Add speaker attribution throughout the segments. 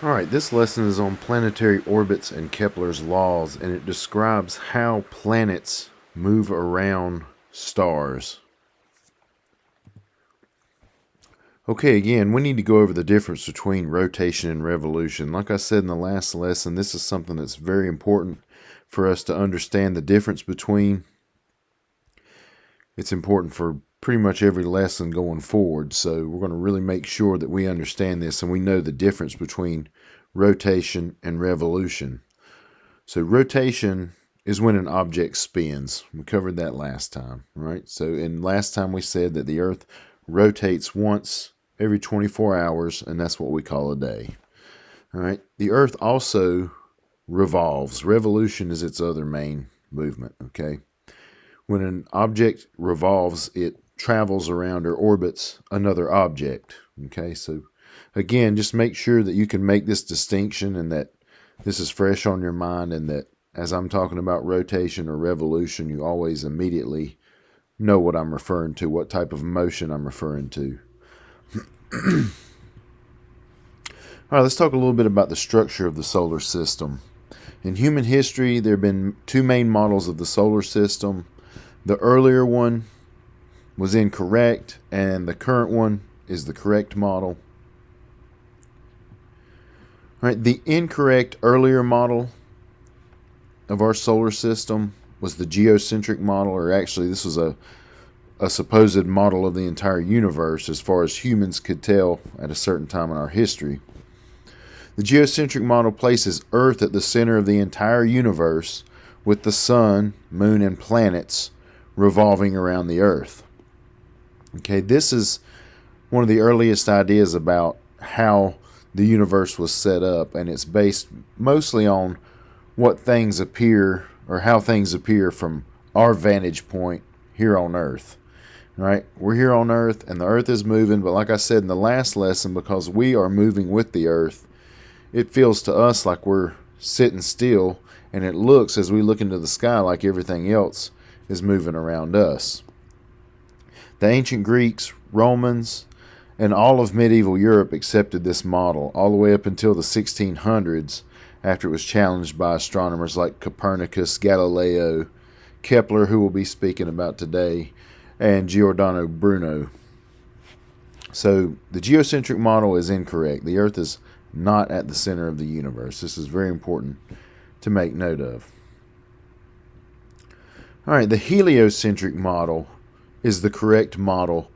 Speaker 1: Alright, this lesson is on planetary orbits and Kepler's laws, and it describes how planets move around stars. Okay, again, we need to go over the difference between rotation and revolution. Like I said in the last lesson, this is something that's very important for us to understand the difference between. It's important for pretty much every lesson going forward, so we're going to really make sure that we understand this and we know the difference between rotation and revolution. So rotation is when an object spins. We covered that last time, right? So in last time we said that the Earth rotates once every 24 hours, and that's what we call a day. All right. The Earth also revolves. Revolution is its other main movement, okay? When an object revolves, it travels around or orbits another object, okay? So again, just make sure that you can make this distinction and that this is fresh on your mind, and that as I'm talking about rotation or revolution, you always immediately know what I'm referring to, what type of motion I'm referring to. All right, let's talk a little bit about the structure of the solar system. In human history, there have been two main models of the solar system. The earlier one was incorrect, and the current one is the correct model. All right, the incorrect earlier model of our solar system was the geocentric model, or actually this was a supposed model of the entire universe as far as humans could tell at a certain time in our history. The geocentric model places Earth at the center of the entire universe, with the sun, moon, and planets revolving around the Earth. Okay, this is one of the earliest ideas about how the universe was set up, and it's based mostly on what things appear, or how things appear from our vantage point here on Earth. Right? We're here on Earth, and the Earth is moving, but like I said in the last lesson, because we are moving with the Earth, it feels to us like we're sitting still, and it looks, as we look into the sky, like everything else is moving around us. The ancient Greeks, Romans, and all of medieval Europe accepted this model, all the way up until the 1600s, after it was challenged by astronomers like Copernicus, Galileo, Kepler, who we'll be speaking about today, and Giordano Bruno. So the geocentric model is incorrect. The Earth is not at the center of the universe. This is very important to make note of. All right, the heliocentric model is the correct model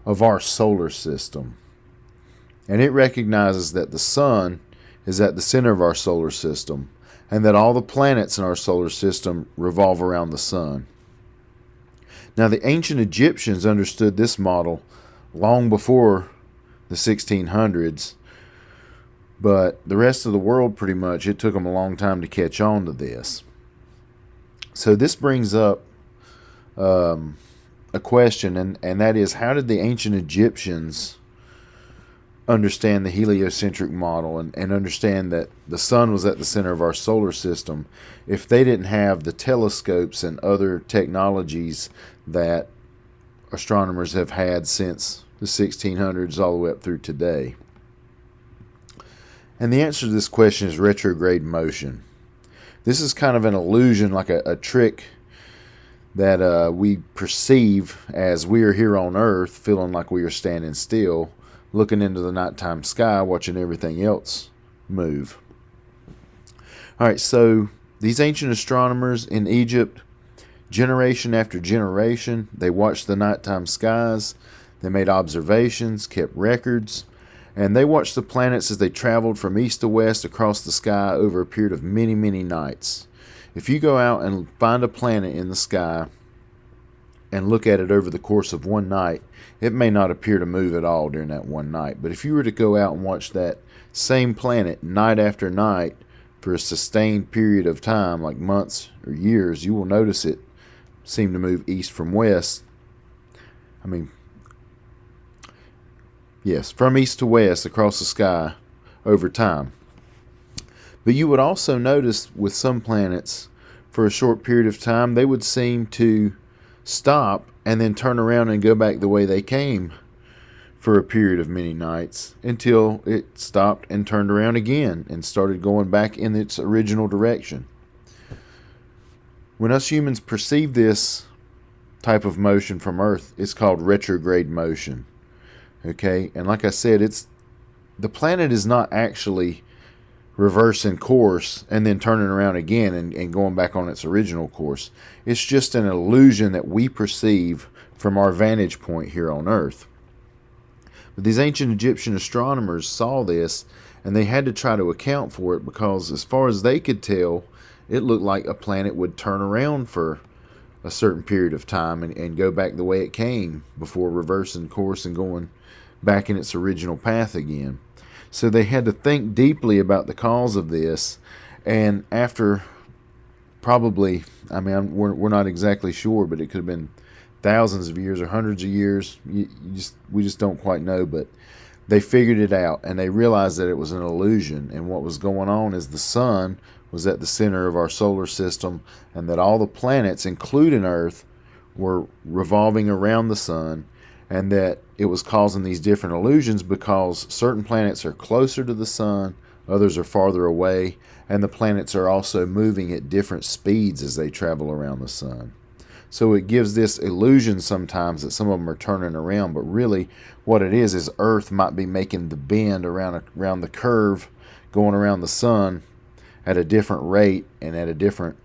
Speaker 1: of our solar system. And it recognizes that the sun is at the center of our solar system, and that all the planets in our solar system revolve around the sun. Now, the ancient Egyptians understood this model long before the 1600s, but the rest of the world, pretty much, it took them a long time to catch on to this. So this brings up a question, and that is, how did the ancient Egyptians understand the heliocentric model and understand that the sun was at the center of our solar system if they didn't have the telescopes and other technologies that astronomers have had since the 1600s all the way up through today? And the answer to this question is retrograde motion. This is kind of an illusion, like a trick that we perceive as we are here on Earth, feeling like we are standing still, looking into the nighttime sky, watching everything else move. All right, so these ancient astronomers in Egypt, generation after generation, they watched the nighttime skies, they made observations, kept records, and they watched the planets as they traveled from east to west across the sky over a period of many, many nights. If you go out and find a planet in the sky and look at it over the course of one night, it may not appear to move at all during that one night. But if you were to go out and watch that same planet night after night for a sustained period of time, like months or years, you will notice it seem to move east from west. Yes, from east to west across the sky over time. But you would also notice with some planets, for a short period of time, they would seem to stop and then turn around and go back the way they came for a period of many nights until it stopped and turned around again and started going back in its original direction. When us humans perceive this type of motion from Earth, it's called retrograde motion. Okay, and like I said, the planet is not actually reversing course and then turning around again and going back on its original course. It's just an illusion that we perceive from our vantage point here on Earth. But these ancient Egyptian astronomers saw this, and they had to try to account for it because as far as they could tell, it looked like a planet would turn around for a certain period of time and go back the way it came before reversing course and going back in its original path again. So they had to think deeply about the cause of this, and after probably, we're not exactly sure, but it could have been thousands of years or hundreds of years. We just don't quite know, but they figured it out, and they realized that it was an illusion, and what was going on is the sun was at the center of our solar system, and that all the planets, including Earth, were revolving around the sun, and that it was causing these different illusions because certain planets are closer to the sun, others are farther away, and the planets are also moving at different speeds as they travel around the sun. So it gives this illusion sometimes that some of them are turning around, but really what it is Earth might be making the bend around the curve, going around the sun at a different rate and at a different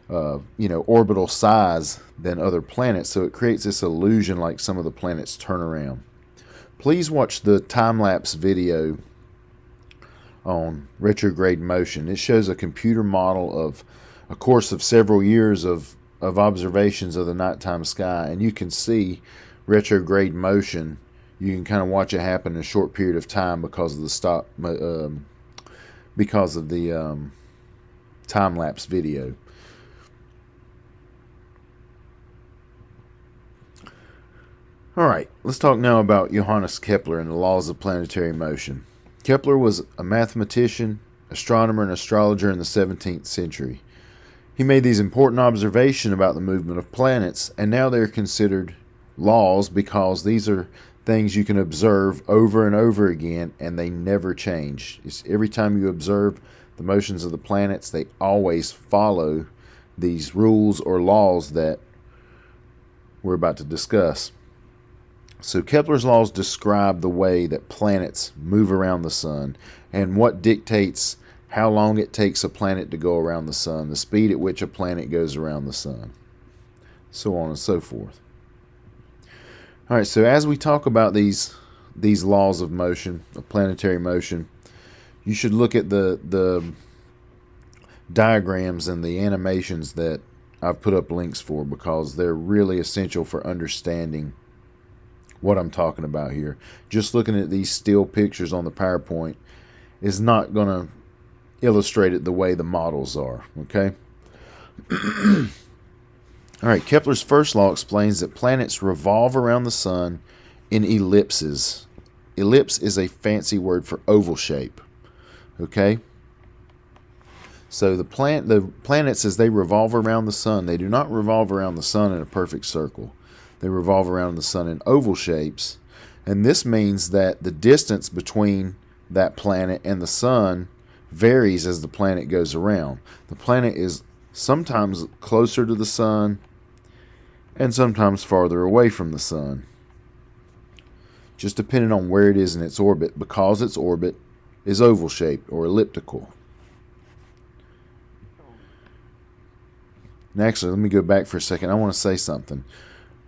Speaker 1: orbital size than other planets. So it creates this illusion like some of the planets turn around. Please watch the time-lapse video on retrograde motion. It shows a computer model of a course of several years of observations of the nighttime sky, and you can see retrograde motion. You can kind of watch it happen in a short period of time because of the time-lapse video. All right, let's talk now about Johannes Kepler and the laws of planetary motion. Kepler was a mathematician, astronomer, and astrologer in the 17th century. He made these important observations about the movement of planets, and now they're considered laws because these are things you can observe over and over again, and they never change. Every time you observe the motions of the planets, they always follow these rules or laws that we're about to discuss. So Kepler's laws describe the way that planets move around the sun and what dictates how long it takes a planet to go around the sun, the speed at which a planet goes around the sun, so on and so forth. All right, so as we talk about these laws of motion, of planetary motion, you should look at the diagrams and the animations that I've put up links for because they're really essential for understanding what I'm talking about here. Just looking at these still pictures on the PowerPoint is not going to illustrate it the way the models are, okay? All right, Kepler's first law explains that planets revolve around the sun in ellipses. Ellipse is a fancy word for oval shape, okay? So the planets, as they revolve around the sun, they do not revolve around the sun in a perfect circle. They revolve around the sun in oval shapes, and this means that the distance between that planet and the sun varies as the planet goes around. The planet is sometimes closer to the sun and sometimes farther away from the sun, just depending on where it is in its orbit, because its orbit is oval shaped or elliptical. And actually, let me go back for a second. I want to say something.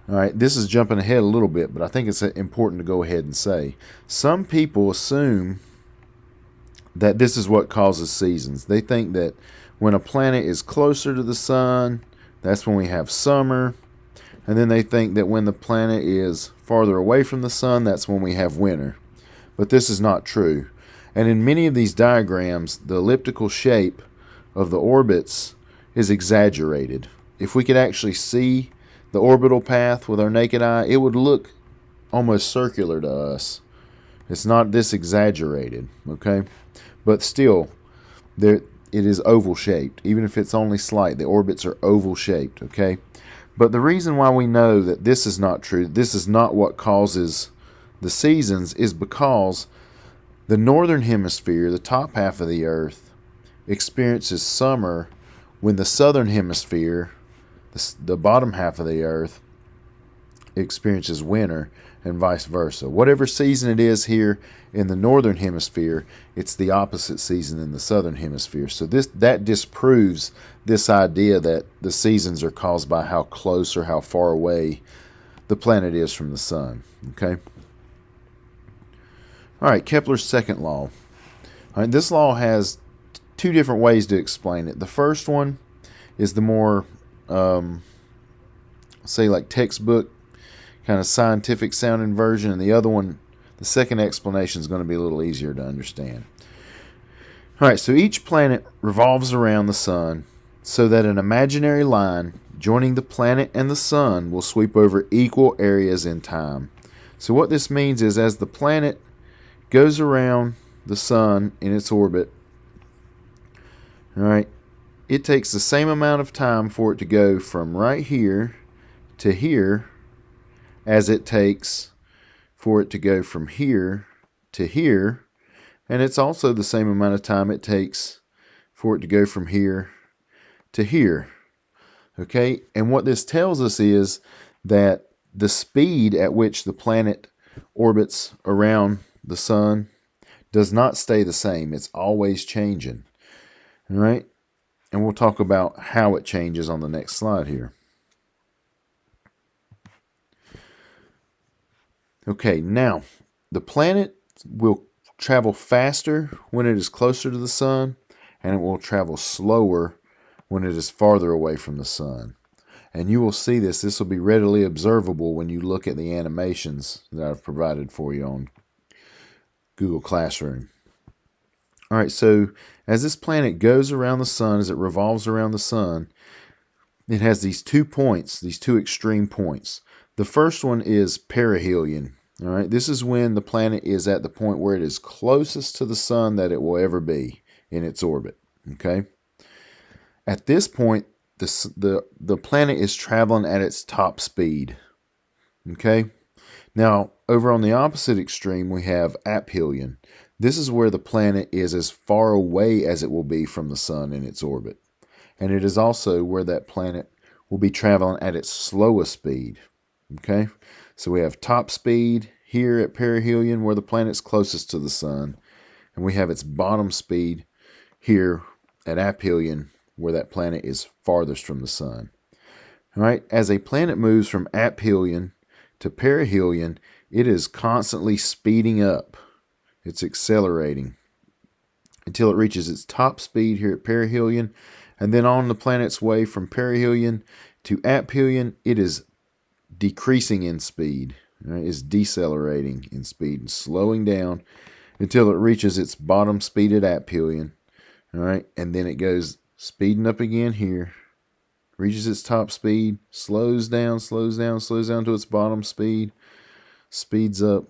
Speaker 1: All right, this is jumping ahead a little bit, but I think it's important to go ahead and say. Some people assume that this is what causes seasons. They think that when a planet is closer to the sun, that's when we have summer. And then they think that when the planet is farther away from the sun, that's when we have winter. But this is not true. And in many of these diagrams, the elliptical shape of the orbits is exaggerated. If we could actually see the orbital path with our naked eye, it would look almost circular to us. It's not this exaggerated, okay? But still, it is oval shaped. Even if it's only slight, the orbits are oval shaped, okay? But the reason why we know that this is not true, this is not what causes the seasons is because the northern hemisphere, the top half of the Earth, experiences summer when the southern hemisphere, the bottom half of the Earth, experiences winter, and vice versa. Whatever season it is here in the northern hemisphere, it's the opposite season in the southern hemisphere. So that disproves this idea that the seasons are caused by how close or how far away the planet is from the sun. Okay? All right, Kepler's second law. All right, this law has two different ways to explain it. The first one is the more, say, like textbook, kind of scientific sounding version, and the other one, the second explanation, is going to be a little easier to understand. All right, so each planet revolves around the sun so that an imaginary line joining the planet and the sun will sweep over equal areas in time. So what this means is as the planet goes around the sun in its orbit, all right, it takes the same amount of time for it to go from right here to here as it takes for it to go from here to here, and it's also the same amount of time it takes for it to go from here to here. Okay, and what this tells us is that the speed at which the planet orbits around the sun does not stay the same. It's always changing. All right, and we'll talk about how it changes on the next slide here. Okay, now the planet will travel faster when it is closer to the sun, and it will travel slower when it is farther away from the sun. And you will see this. This will be readily observable when you look at the animations that I've provided for you on Google Classroom. All right, so as this planet goes around the sun, as it revolves around the sun, it has these 2 points, these 2 extreme points. The first one is perihelion. All right, this is when the planet is at the point where it is closest to the sun that it will ever be in its orbit. Okay, at this point, the planet is traveling at its top speed. Okay, now over on the opposite extreme, we have aphelion. This is where the planet is as far away as it will be from the sun in its orbit, and it is also where that planet will be traveling at its slowest speed. Okay, so we have top speed here at perihelion where the planet's closest to the sun, and we have its bottom speed here at aphelion where that planet is farthest from the sun. All right, as a planet moves from aphelion to perihelion, it is constantly speeding up. It's accelerating until it reaches its top speed here at perihelion, and then on the planet's way from perihelion to aphelion, it is decreasing in speed. Right? It's decelerating in speed and slowing down until it reaches its bottom speed at aphelion. All right, and then it goes speeding up again here, reaches its top speed, slows down to its bottom speed, speeds up,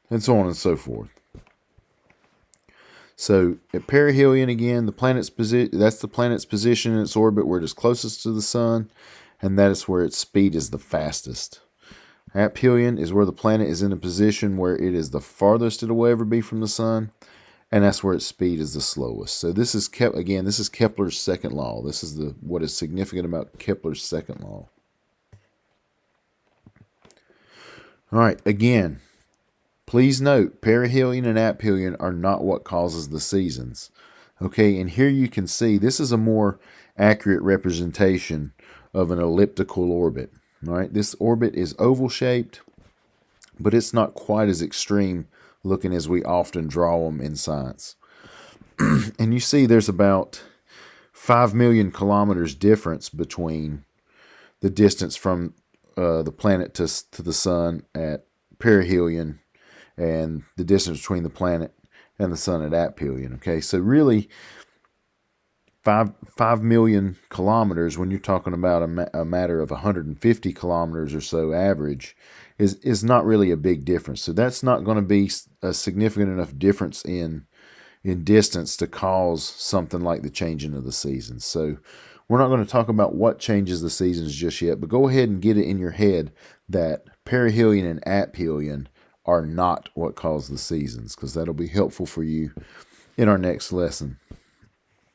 Speaker 1: and so on and so forth. So at perihelion again, that's the planet's position in its orbit where it is closest to the sun, and that is where its speed is the fastest. Aphelion is where the planet is in a position where it is the farthest it will ever be from the sun, and that's where its speed is the slowest. So this is Kepler's second law. This is what is significant about Kepler's second law. All right, again, please note, perihelion and aphelion are not what causes the seasons. Okay, and here you can see this is a more accurate representation of an elliptical orbit. All right, this orbit is oval shaped, but it's not quite as extreme looking as we often draw them in science. And you see there's about 5 million kilometers difference between the distance from the planet to the sun at perihelion and the distance between the planet and the sun at aphelion. Okay, so really 5 million kilometers, when you're talking about a matter of 150 kilometers or so average, is not really a big difference. So that's not going to be a significant enough difference in distance to cause something like the changing of the seasons. So we're not going to talk about what changes the seasons just yet, but go ahead and get it in your head that perihelion and aphelion are not what cause the seasons, because that'll be helpful for you in our next lesson.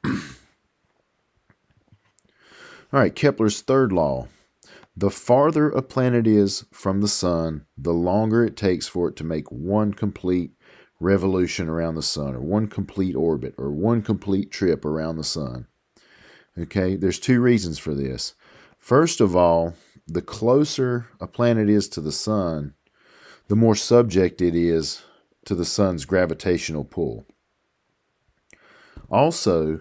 Speaker 1: All right, Kepler's third law. The farther a planet is from the sun, the longer it takes for it to make one complete revolution around the sun, or one complete orbit, or one complete trip around the sun. Okay, there's two reasons for this. First of all, the closer a planet is to the sun, the more subject it is to the sun's gravitational pull. Also,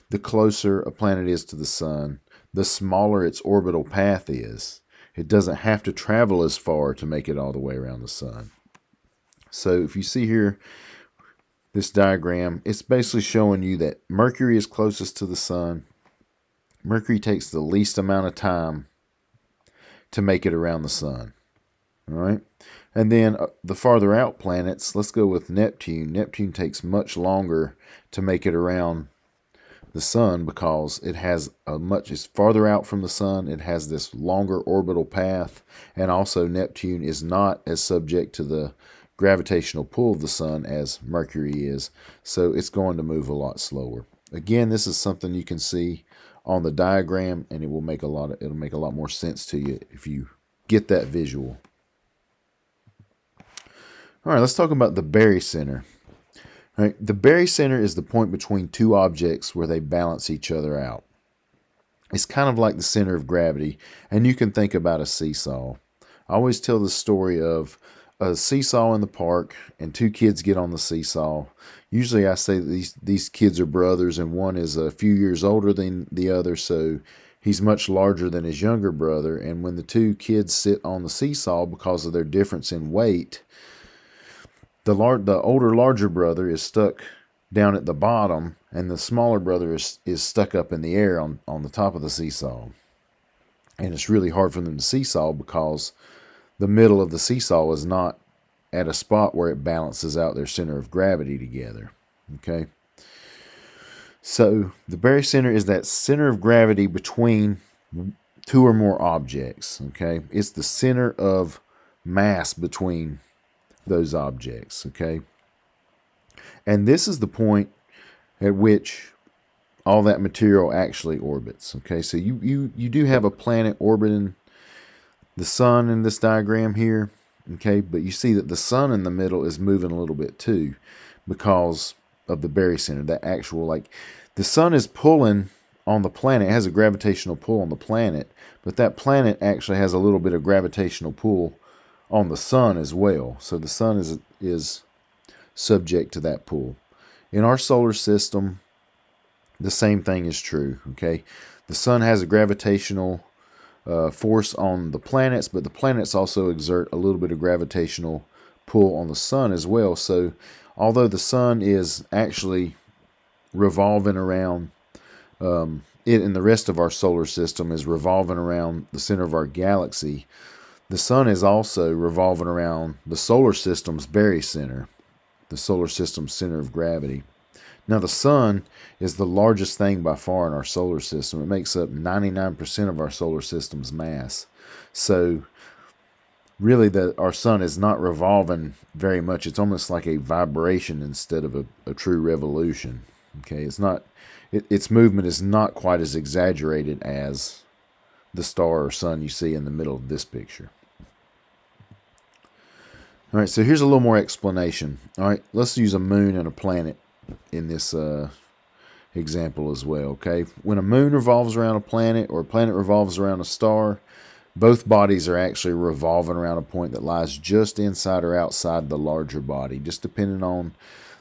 Speaker 1: the closer a planet is to the sun, the smaller its orbital path is. It doesn't have to travel as far to make it all the way around the sun. So if you see here, this diagram, it's basically showing you that Mercury is closest to the sun. Mercury takes the least amount of time to make it around the sun. All right. And then the farther out planets, let's go with Neptune. Neptune takes much longer to make it around the sun because it has it's farther out from the sun. It has this longer orbital path, and also Neptune is not as subject to the gravitational pull of the sun as Mercury is, so it's going to move a lot slower. Again, this is something you can see on the diagram, and it'll make a lot more sense to you if you get that visual. All right, let's talk about the barycenter. All right, the barycenter is the point between two objects where they balance each other out. It's kind of like the center of gravity, and you can think about a seesaw. I always tell the story of a seesaw in the park, and two kids get on the seesaw. Usually I say that these kids are brothers, and one is a few years older than the other, so he's much larger than his younger brother. And when the two kids sit on the seesaw, because of their difference in weight, the older, larger brother is stuck down at the bottom, and the smaller brother is stuck up in the air on the top of the seesaw. And it's really hard for them to seesaw because the middle of the seesaw is not at a spot where it balances out their center of gravity together. Okay? So the barycenter is that center of gravity between two or more objects. Okay? It's the center of mass between those objects. Okay? And this is the point at which all that material actually orbits. Okay? So you do have a planet orbiting the sun in this diagram here. Okay, but you see that the sun in the middle is moving a little bit too because of the barycenter. That actual, like, the sun is pulling on the planet. It has a gravitational pull on the planet, but that planet actually has a little bit of gravitational pull on the sun as well. So the sun is subject to that pull. In our solar system, the same thing is true. Okay, the sun has a gravitational force on the planets, but the planets also exert a little bit of gravitational pull on the sun as well. So although the sun is actually revolving around it, and the rest of our solar system is revolving around the center of our galaxy, the sun is also revolving around the solar system's barycenter, the solar system's center of gravity. Now, the sun is the largest thing by far in our solar system. It makes up 99% of our solar system's mass. So, really, our sun is not revolving very much. It's almost like a vibration instead of a true revolution. Okay, its movement is not quite as exaggerated as the star or sun you see in the middle of this picture. All right, so here's a little more explanation. All right, let's use a moon and a planet in this example as well. Okay, when a moon revolves around a planet or a planet revolves around a star, both bodies are actually revolving around a point that lies just inside or outside the larger body, just depending on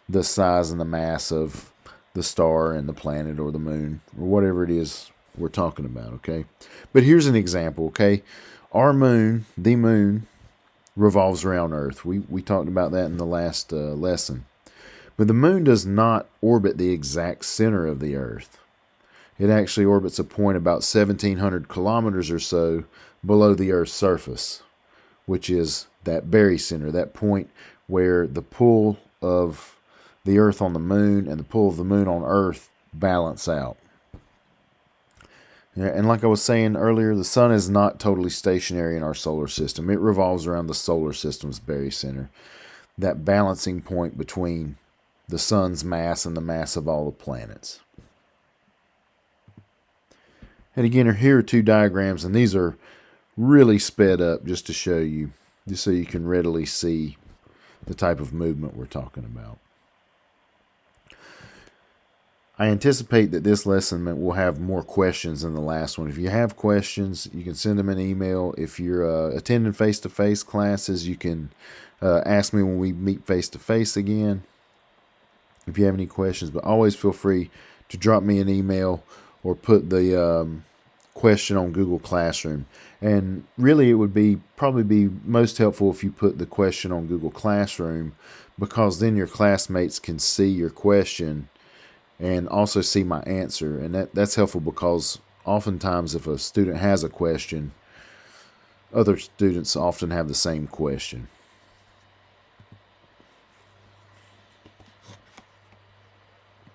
Speaker 1: the size and the mass of the star and the planet or the moon or whatever it is we're talking about. Okay, but here's an example. Okay, our moon, the moon, revolves around Earth. We talked about that in the last lesson. But the moon does not orbit the exact center of the Earth. It actually orbits a point about 1,700 kilometers or so below the Earth's surface, which is that barycenter, that point where the pull of the Earth on the moon and the pull of the moon on Earth balance out. Yeah, and like I was saying earlier, the sun is not totally stationary in our solar system. It revolves around the solar system's barycenter, that balancing point between the sun's mass and the mass of all the planets. And again, here are two diagrams, and these are really sped up just to show you, just so you can readily see the type of movement we're talking about. I anticipate that this lesson will have more questions than the last one. If you have questions, you can send them an email. If you're attending face-to-face classes, you can ask me when we meet face-to-face again if you have any questions. But always feel free to drop me an email or put the question on Google Classroom. And really, it would probably be most helpful if you put the question on Google Classroom, because then your classmates can see your question and also see my answer. And that's helpful because oftentimes if a student has a question, other students often have the same question.